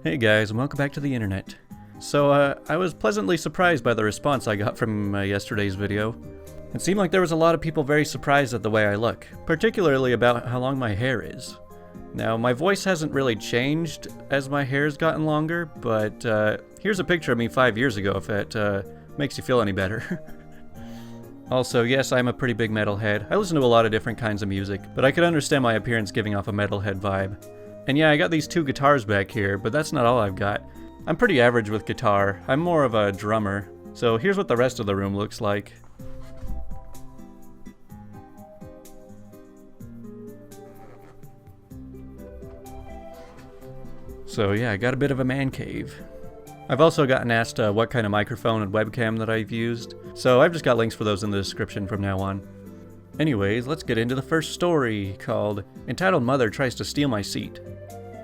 Hey guys, and welcome back to the internet. So, I was pleasantly surprised by the response I got from yesterday's video. It seemed like there was a lot of people very surprised at the way I look, particularly about how long my hair is. Now, my voice hasn't really changed as my hair's gotten longer, but here's a picture of me 5 years ago if it makes you feel any better. Also, yes, I'm a pretty big metalhead. I listen to a lot of different kinds of music, but I could understand my appearance giving off a metalhead vibe. And yeah, I got these two guitars back here, but that's not all I've got. I'm pretty average with guitar. I'm more of a drummer. So here's what the rest of the room looks like. So yeah, I got a bit of a man cave. I've also gotten asked what kind of microphone and webcam that I've used, so I've just got links for those in the description from now on. Anyways, let's get into the first story, called Entitled Mother Tries to Steal My Seat.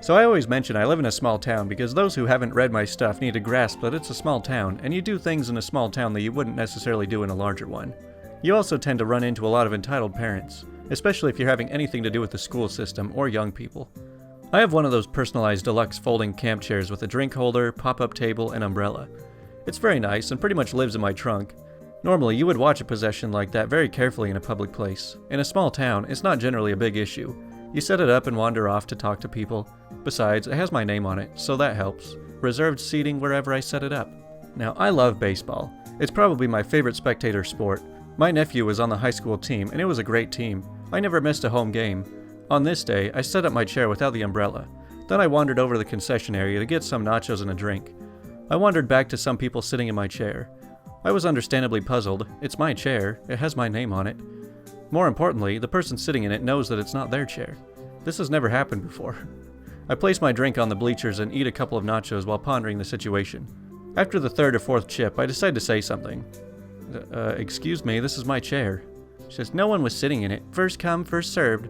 So I always mention I live in a small town because those who haven't read my stuff need to grasp that it's a small town, and you do things in a small town that you wouldn't necessarily do in a larger one. You also tend to run into a lot of entitled parents, especially if you're having anything to do with the school system or young people. I have one of those personalized deluxe folding camp chairs with a drink holder, pop-up table, and umbrella. It's very nice and pretty much lives in my trunk. Normally, you would watch a possession like that very carefully in a public place. In a small town, it's not generally a big issue. You set it up and wander off to talk to people. Besides, it has my name on it, so that helps. Reserved seating wherever I set it up. Now, I love baseball. It's probably my favorite spectator sport. My nephew was on the high school team, and it was a great team. I never missed a home game. On this day, I set up my chair without the umbrella. Then I wandered over to the concession area to get some nachos and a drink. I wandered back to some people sitting in my chair. I was understandably puzzled. It's my chair. It has my name on it. More importantly, the person sitting in it knows that it's not their chair. This has never happened before. I place my drink on the bleachers and eat a couple of nachos while pondering the situation. After the third or fourth chip, I decide to say something. Excuse me, this is my chair. She says, no one was sitting in it. First come, first served.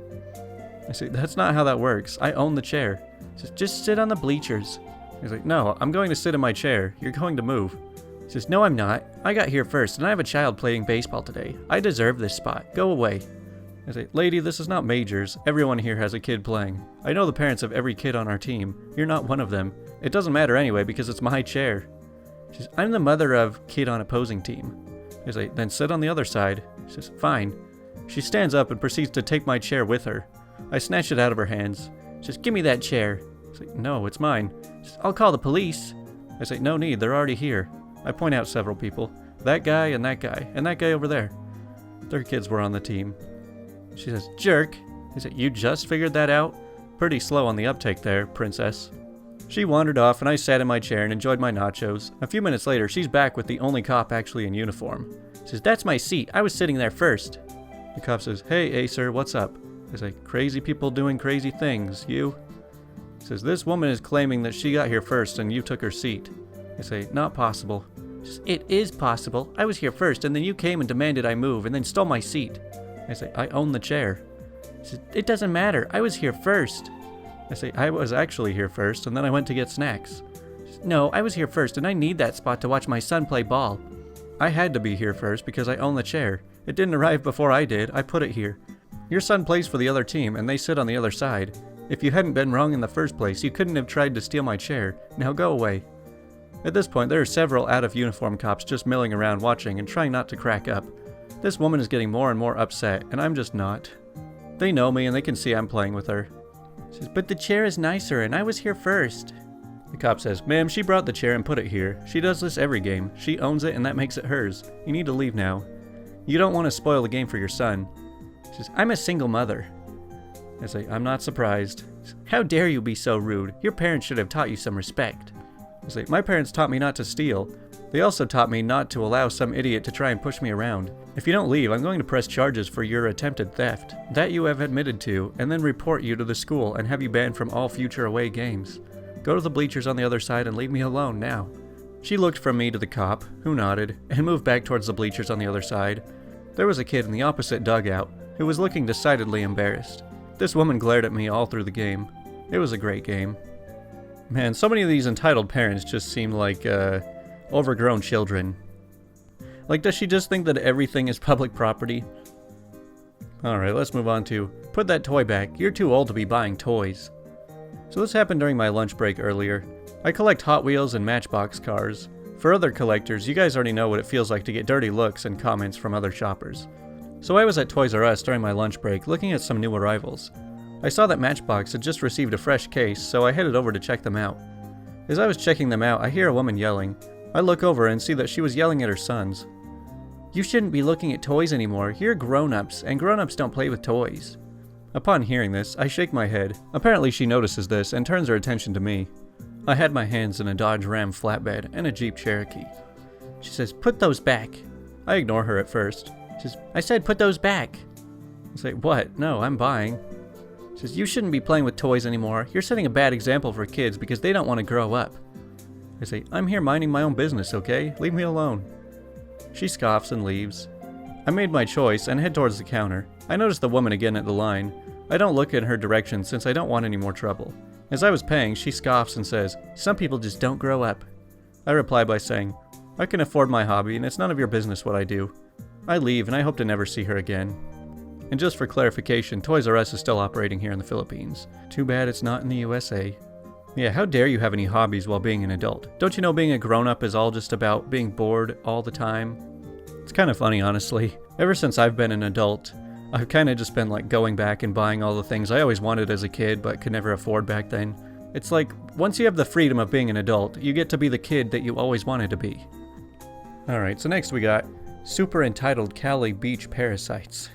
I say, that's not how that works. I own the chair. She says, just sit on the bleachers. He's like, no, I'm going to sit in my chair. You're going to move. He says, no, I'm not. I got here first, and I have a child playing baseball today. I deserve this spot. Go away. I say, lady, this is not majors. Everyone here has a kid playing. I know the parents of every kid on our team. You're not one of them. It doesn't matter anyway because it's my chair. She says, I'm the mother of kid on opposing team. I say, then sit on the other side. She says, fine. She stands up and proceeds to take my chair with her. I snatch it out of her hands. She says, give me that chair. I say, no, it's mine. She says, I'll call the police. I say, no need, they're already here. I point out several people. That guy, and that guy over there. Their kids were on the team. She says, jerk. I said, you just figured that out? Pretty slow on the uptake there, princess. She wandered off and I sat in my chair and enjoyed my nachos. A few minutes later, she's back with the only cop actually in uniform. She says, that's my seat. I was sitting there first. The cop says, hey, sir, what's up? I say, crazy people doing crazy things. You? He says, this woman is claiming that she got here first and you took her seat. I say, not possible. He says, it is possible. I was here first and then you came and demanded I move and then stole my seat. I say, I own the chair. He says, it doesn't matter. I was here first. I say, I was actually here first and then I went to get snacks. He says, no, I was here first and I need that spot to watch my son play ball. I had to be here first because I own the chair. It didn't arrive before I did. I put it here. Your son plays for the other team, and they sit on the other side. If you hadn't been wrong in the first place, you couldn't have tried to steal my chair. Now go away. At this point, there are several out-of-uniform cops just milling around watching and trying not to crack up. This woman is getting more and more upset, and I'm just not. They know me, and they can see I'm playing with her. She says, but the chair is nicer, and I was here first. The cop says, ma'am, she brought the chair and put it here. She does this every game. She owns it, and that makes it hers. You need to leave now. You don't want to spoil the game for your son. She says, I'm a single mother. I say, I'm not surprised. Says, how dare you be so rude? Your parents should have taught you some respect. I say, my parents taught me not to steal. They also taught me not to allow some idiot to try and push me around. If you don't leave, I'm going to press charges for your attempted theft. That you have admitted to, and then report you to the school and have you banned from all future away games. Go to the bleachers on the other side and leave me alone now. She looked from me to the cop, who nodded, and moved back towards the bleachers on the other side. There was a kid in the opposite dugout, who was looking decidedly embarrassed. This woman glared at me all through the game. It was a great game. Man, so many of these entitled parents just seem like, overgrown children. Like, does she just think that everything is public property? Alright, let's move on to, put that toy back, you're too old to be buying toys. So this happened during my lunch break earlier. I collect Hot Wheels and Matchbox cars. For other collectors, you guys already know what it feels like to get dirty looks and comments from other shoppers. So I was at Toys R Us during my lunch break looking at some new arrivals. I saw that Matchbox had just received a fresh case, so I headed over to check them out. As I was checking them out, I hear a woman yelling. I look over and see that she was yelling at her sons. "You shouldn't be looking at toys anymore. You're grown-ups, and grown-ups don't play with toys." Upon hearing this, I shake my head. Apparently she notices this and turns her attention to me. I had my hands in a Dodge Ram flatbed and a Jeep Cherokee. She says, "Put those back." I ignore her at first. She says, "I said put those back." I say, "What? No, I'm buying." She says, "You shouldn't be playing with toys anymore. You're setting a bad example for kids because they don't want to grow up." I say, "I'm here minding my own business, okay? Leave me alone." She scoffs and leaves. I made my choice and head towards the counter. I notice the woman again at the line. I don't look in her direction since I don't want any more trouble. As I was paying, she scoffs and says, "Some people just don't grow up." I reply by saying, "I can afford my hobby and it's none of your business what I do." I leave and I hope to never see her again. And just for clarification, Toys R Us is still operating here in the Philippines. Too bad it's not in the USA. Yeah, how dare you have any hobbies while being an adult? Don't you know being a grown-up is all just about being bored all the time? It's kind of funny, honestly. Ever since I've been an adult, I've kind of just been like going back and buying all the things I always wanted as a kid but could never afford back then. It's like, once you have the freedom of being an adult, you get to be the kid that you always wanted to be. Alright, so next we got Super Entitled Cali Beach Parasites.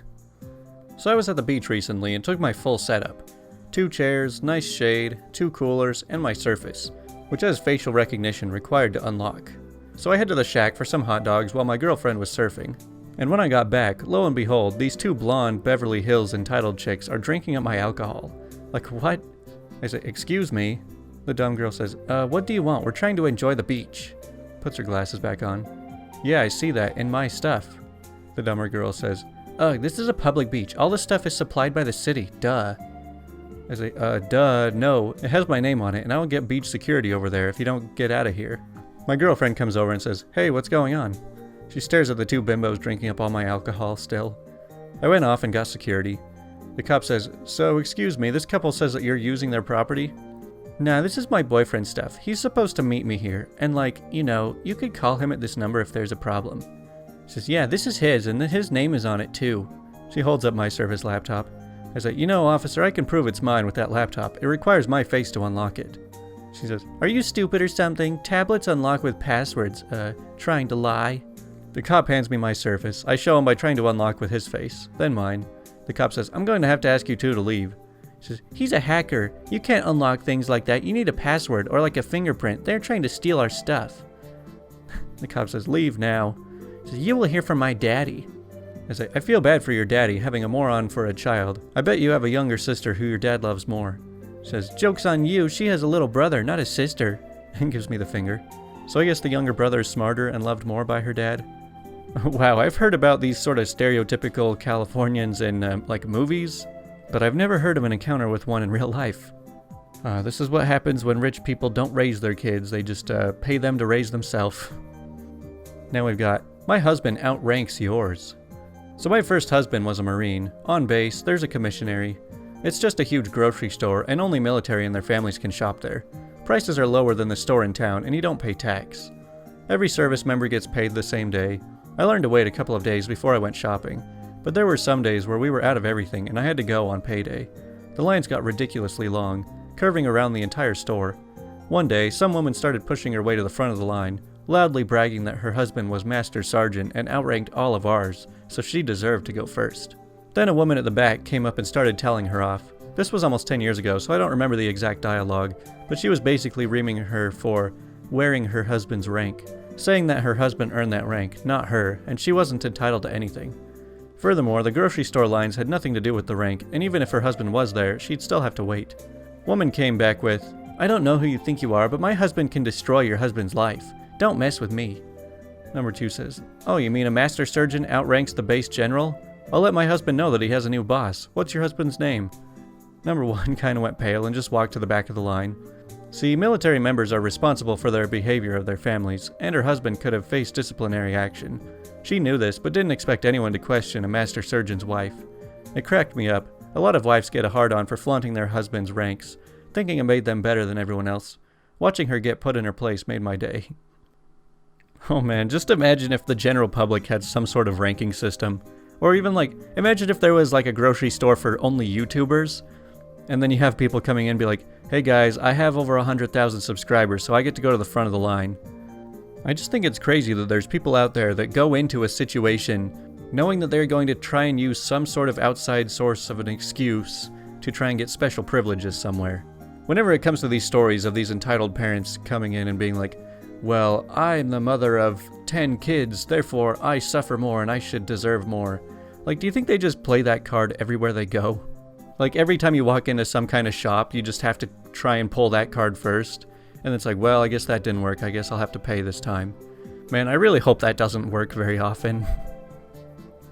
So I was at the beach recently and took my full setup. 2 chairs, nice shade, 2 coolers, and my Surface, which has facial recognition required to unlock. So I head to the shack for some hot dogs while my girlfriend was surfing. And when I got back, lo and behold, these 2 blonde Beverly Hills entitled chicks are drinking up my alcohol. Like, what? I say, "Excuse me." The dumb girl says, "What do you want? We're trying to enjoy the beach." Puts her glasses back on. "Yeah, I see that in my stuff." The dumber girl says, "Ugh, this is a public beach. All this stuff is supplied by the city. Duh." I say, duh, no. It has my name on it, and I will get beach security over there if you don't get out of here." My girlfriend comes over and says, "Hey, what's going on?" She stares at the 2 bimbos drinking up all my alcohol still. I went off and got security. The cop says, "So, excuse me, this couple says that you're using their property?" "Nah, this is my boyfriend's stuff. He's supposed to meet me here, and you could call him at this number if there's a problem." She says, "Yeah, this is his, and his name is on it too." She holds up my Surface laptop. I say, "Officer, I can prove it's mine with that laptop. It requires my face to unlock it." She says, "Are you stupid or something? Tablets unlock with passwords. Trying to lie." The cop hands me my Surface. I show him by trying to unlock with his face, then mine. The cop says, "I'm going to have to ask you 2 to leave." She says, "He's a hacker. You can't unlock things like that. You need a password or like a fingerprint. They're trying to steal our stuff." The cop says, "Leave now." She says, "You will hear from my daddy." I say, "I feel bad for your daddy having a moron for a child. I bet you have a younger sister who your dad loves more." She says, "Joke's on you. She has a little brother, not a sister," and gives me the finger. So I guess the younger brother is smarter and loved more by her dad. Wow, I've heard about these sort of stereotypical Californians in movies, but I've never heard of an encounter with one in real life. This is what happens when rich people don't raise their kids. They just pay them to raise themselves. Now we've got, my husband outranks yours. So my first husband was a Marine. On base, there's a commissary. It's just a huge grocery store, and only military and their families can shop there. Prices are lower than the store in town, and you don't pay tax. Every service member gets paid the same day. I learned to wait a couple of days before I went shopping, but there were some days where we were out of everything and I had to go on payday. The lines got ridiculously long, curving around the entire store. One day, some woman started pushing her way to the front of the line, loudly bragging that her husband was Master Sergeant and outranked all of ours, so she deserved to go first. Then a woman at the back came up and started telling her off. This was almost 10 years ago, so I don't remember the exact dialogue, but she was basically reaming her for wearing her husband's rank, saying that her husband earned that rank, not her, and she wasn't entitled to anything. Furthermore, the grocery store lines had nothing to do with the rank, and even if her husband was there, she'd still have to wait. Woman came back with, "I don't know who you think you are, but my husband can destroy your husband's life. Don't mess with me." Number 2 says, "Oh, you mean a Master Surgeon outranks the base general? I'll let my husband know that he has a new boss. What's your husband's name?" Number 1 kinda went pale and just walked to the back of the line. See, military members are responsible for their behavior of their families, and her husband could have faced disciplinary action. She knew this, but didn't expect anyone to question a Master Surgeon's wife. It cracked me up. A lot of wives get a hard-on for flaunting their husband's ranks, thinking it made them better than everyone else. Watching her get put in her place made my day. Oh man, just imagine if the general public had some sort of ranking system. Or even like, imagine if there was like a grocery store for only YouTubers, and then you have people coming in and be like, hey guys, I have over 100,000 subscribers, so I get to go to the front of the line. I just think it's crazy that there's people out there that go into a situation knowing that they're going to try and use some sort of outside source of an excuse to try and get special privileges somewhere. Whenever it comes to these stories of these entitled parents coming in and being like, well, I'm the mother of 10 kids, therefore I suffer more and I should deserve more. Like, do you think they just play that card everywhere they go? Like, every time you walk into some kind of shop, you just have to try and pull that card first. And it's like, well, I guess that didn't work. I guess I'll have to pay this time. Man, I really hope that doesn't work very often.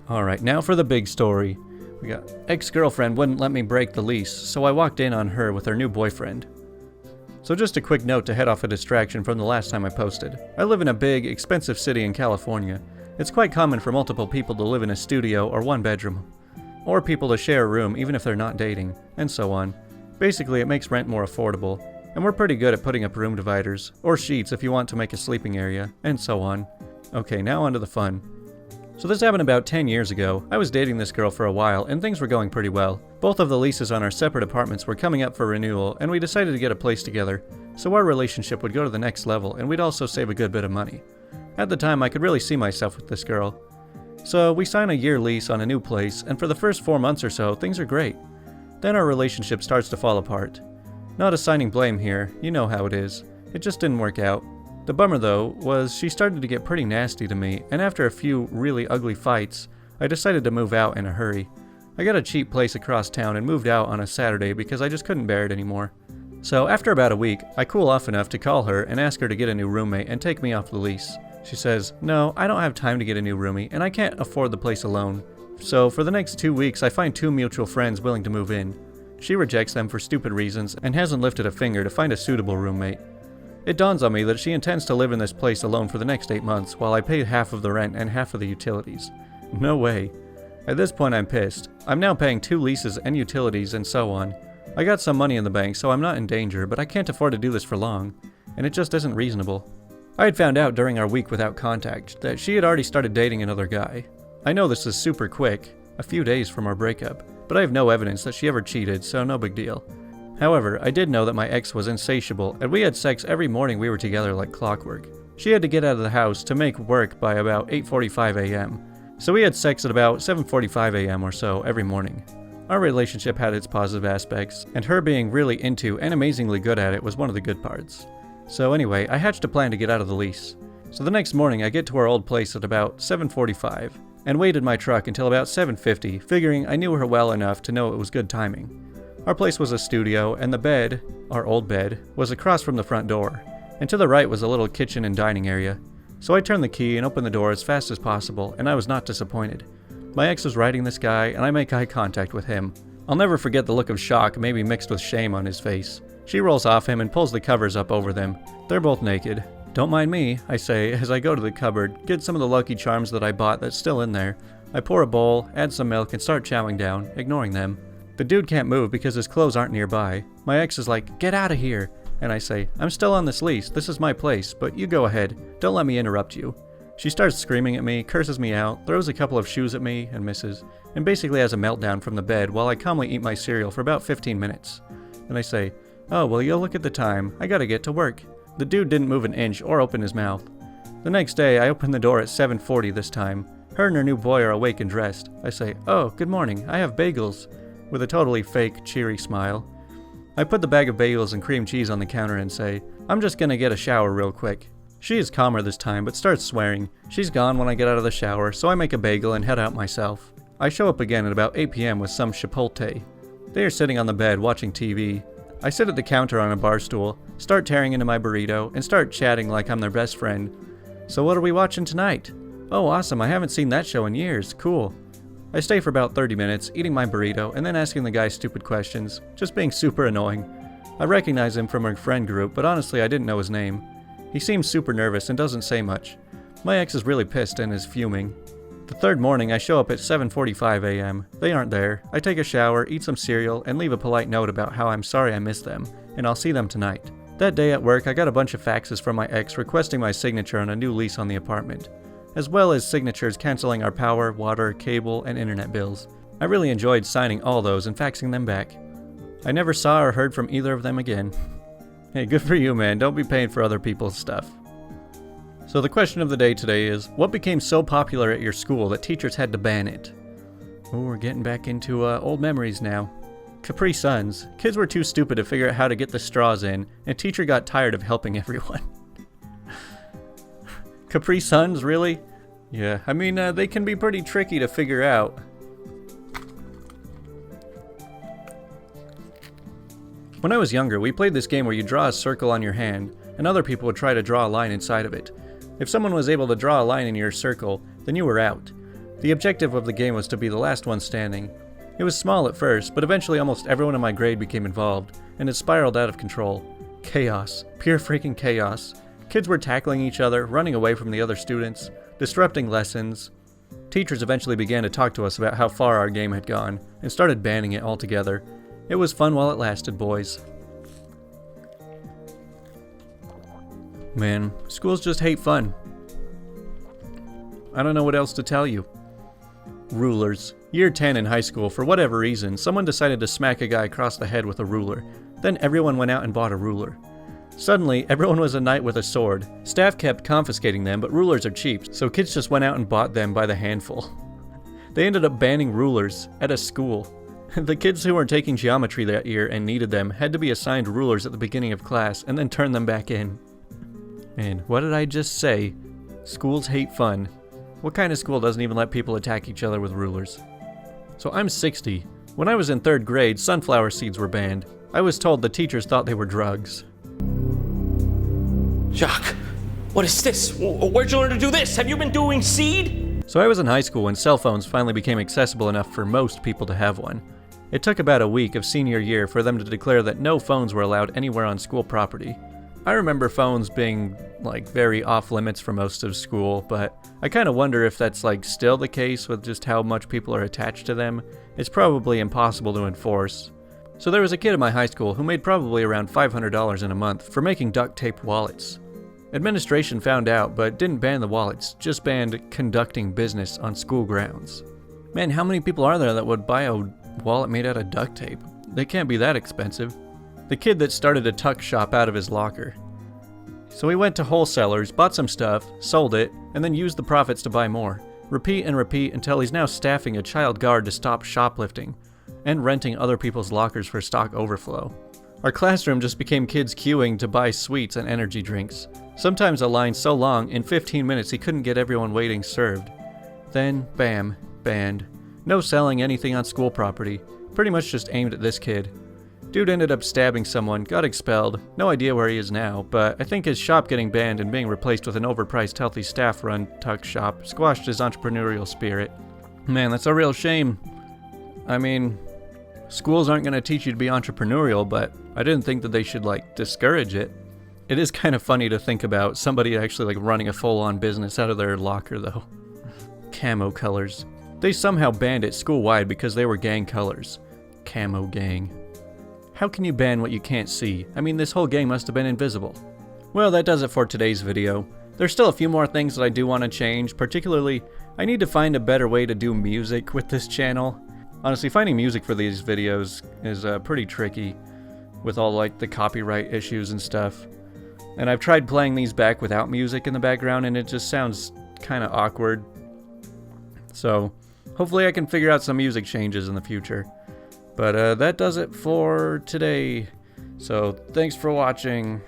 Alright, now for the big story. We got ex-girlfriend wouldn't let me break the lease, so I walked in on her with her new boyfriend. So just a quick note to head off a distraction from the last time I posted. I live in a big, expensive city in California. It's quite common for multiple people to live in a studio or one bedroom. Or people to share a room even if they're not dating, and so on. Basically, it makes rent more affordable. And we're pretty good at putting up room dividers, or sheets if you want to make a sleeping area, and so on. Okay, now onto the fun. So this happened about 10 years ago. I was dating this girl for a while, and things were going pretty well. Both of the leases on our separate apartments were coming up for renewal, and we decided to get a place together, so our relationship would go to the next level, and we'd also save a good bit of money. At the time, I could really see myself with this girl. So we sign a year lease on a new place, and for the first 4 months or so, things are great. Then our relationship starts to fall apart. Not assigning blame here, you know how it is. It just didn't work out. The bummer though, was she started to get pretty nasty to me, and after a few really ugly fights, I decided to move out in a hurry. I got a cheap place across town and moved out on a Saturday because I just couldn't bear it anymore. So after about a week, I cool off enough to call her and ask her to get a new roommate and take me off the lease. She says, no, I don't have time to get a new roomie, and I can't afford the place alone. So for the next 2 weeks, I find 2 mutual friends willing to move in. She rejects them for stupid reasons and hasn't lifted a finger to find a suitable roommate. It dawns on me that she intends to live in this place alone for the next 8 months while I pay half of the rent and half of the utilities. No way. At this point I'm pissed. I'm now paying 2 leases and utilities and so on. I got some money in the bank so I'm not in danger, but I can't afford to do this for long. And it just isn't reasonable. I had found out during our week without contact that she had already started dating another guy. I know this is super quick, a few days from our breakup, but I have no evidence that she ever cheated, so no big deal. However, I did know that my ex was insatiable, and we had sex every morning we were together like clockwork. She had to get out of the house to make work by about 8:45 a.m., so we had sex at about 7:45 a.m. or so every morning. Our relationship had its positive aspects, and her being really into and amazingly good at it was one of the good parts. So anyway, I hatched a plan to get out of the lease. So the next morning I get to our old place at about 7:45, and waited my truck until about 7:50, figuring I knew her well enough to know it was good timing. Our place was a studio, and the bed, our old bed, was across from the front door, and to the right was a little kitchen and dining area. So I turned the key and opened the door as fast as possible, and I was not disappointed. My ex was riding this guy, and I make eye contact with him. I'll never forget the look of shock, maybe mixed with shame on his face. She rolls off him and pulls the covers up over them. They're both naked. Don't mind me, I say, as I go to the cupboard, get some of the Lucky Charms that I bought that's still in there. I pour a bowl, add some milk, and start chowing down, ignoring them. The dude can't move because his clothes aren't nearby. My ex is like, get out of here. And I say, I'm still on this lease, this is my place, but you go ahead, don't let me interrupt you. She starts screaming at me, curses me out, throws a couple of shoes at me, and misses, and basically has a meltdown from the bed while I calmly eat my cereal for about 15 minutes. And I say, oh, well, you'll look at the time, I gotta get to work. The dude didn't move an inch or open his mouth. The next day, I open the door at 7:40 this time. Her and her new boy are awake and dressed. I say, oh, good morning, I have bagels, with a totally fake, cheery smile. I put the bag of bagels and cream cheese on the counter and say, I'm just gonna get a shower real quick. She is calmer this time, but starts swearing. She's gone when I get out of the shower, so I make a bagel and head out myself. I show up again at about 8 p.m. with some Chipotle. They are sitting on the bed watching TV. I sit at the counter on a bar stool, start tearing into my burrito, and start chatting like I'm their best friend. So what are we watching tonight? Oh, awesome, I haven't seen that show in years, cool. I stay for about 30 minutes, eating my burrito, and then asking the guy stupid questions, just being super annoying. I recognize him from our friend group, but honestly I didn't know his name. He seems super nervous and doesn't say much. My ex is really pissed and is fuming. The third morning I show up at 7:45 a.m. They aren't there. I take a shower, eat some cereal, and leave a polite note about how I'm sorry I missed them, and I'll see them tonight. That day at work, I got a bunch of faxes from my ex requesting my signature on a new lease on the apartment, as well as signatures canceling our power, water, cable, and internet bills. I really enjoyed signing all those and faxing them back. I never saw or heard from either of them again. Hey, good for you, man. Don't be paying for other people's stuff. So the question of the day today is, what became so popular at your school that teachers had to ban it? Oh, we're getting back into old memories now. Capri Suns. Kids were too stupid to figure out how to get the straws in, and teacher got tired of helping everyone. Capri Suns, really? Yeah, I mean, they can be pretty tricky to figure out. When I was younger, we played this game where you draw a circle on your hand, and other people would try to draw a line inside of it. If someone was able to draw a line in your circle, then you were out. The objective of the game was to be the last one standing. It was small at first, but eventually almost everyone in my grade became involved, and it spiraled out of control. Chaos. Pure freaking chaos. Kids were tackling each other, running away from the other students, disrupting lessons. Teachers eventually began to talk to us about how far our game had gone, and started banning it altogether. It was fun while it lasted, boys. Man, schools just hate fun. I don't know what else to tell you. Rulers. Year 10 in high school, for whatever reason, someone decided to smack a guy across the head with a ruler. Then everyone went out and bought a ruler. Suddenly, everyone was a knight with a sword. Staff kept confiscating them, but rulers are cheap, so kids just went out and bought them by the handful. They ended up banning rulers at a school. The kids who were taking geometry that year and needed them had to be assigned rulers at the beginning of class and then turn them back in. And what did I just say? Schools hate fun. What kind of school doesn't even let people attack each other with rulers? So I'm 60. When I was in 3rd grade, sunflower seeds were banned. I was told the teachers thought they were drugs. Jacques, what is this? Where'd you learn to do this? Have you been doing seed? So I was in high school when cell phones finally became accessible enough for most people to have one. It took about a week of senior year for them to declare that no phones were allowed anywhere on school property. I remember phones being, very off limits for most of school, but I kind of wonder if that's, still the case with just how much people are attached to them. It's probably impossible to enforce. So there was a kid in my high school who made probably around $500 in a month for making duct tape wallets. Administration found out, but didn't ban the wallets, just banned conducting business on school grounds. Man, how many people are there that would buy a wallet made out of duct tape? They can't be that expensive. The kid that started a tuck shop out of his locker. So he went to wholesalers, bought some stuff, sold it, and then used the profits to buy more. Repeat and repeat until he's now staffing a child guard to stop shoplifting, and renting other people's lockers for stock overflow. Our classroom just became kids queuing to buy sweets and energy drinks. Sometimes a line so long, in 15 minutes he couldn't get everyone waiting served. Then, bam, banned. No selling anything on school property. Pretty much just aimed at this kid. Dude ended up stabbing someone, got expelled, no idea where he is now, but I think his shop getting banned and being replaced with an overpriced healthy staff-run tuck shop squashed his entrepreneurial spirit. Man, that's a real shame. I mean, schools aren't going to teach you to be entrepreneurial, but I didn't think that they should, discourage it. It is kind of funny to think about somebody actually, running a full-on business out of their locker, though. Camo colors. They somehow banned it school-wide because they were gang colors. Camo gang. How can you ban what you can't see? I mean, this whole gang must have been invisible. Well, that does it for today's video. There's still a few more things that I do want to change, particularly, I need to find a better way to do music with this channel. Honestly, finding music for these videos is pretty tricky, with all, the copyright issues and stuff. And I've tried playing these back without music in the background, and it just sounds kind of awkward. So, hopefully I can figure out some music changes in the future. But that does it for today. So, thanks for watching.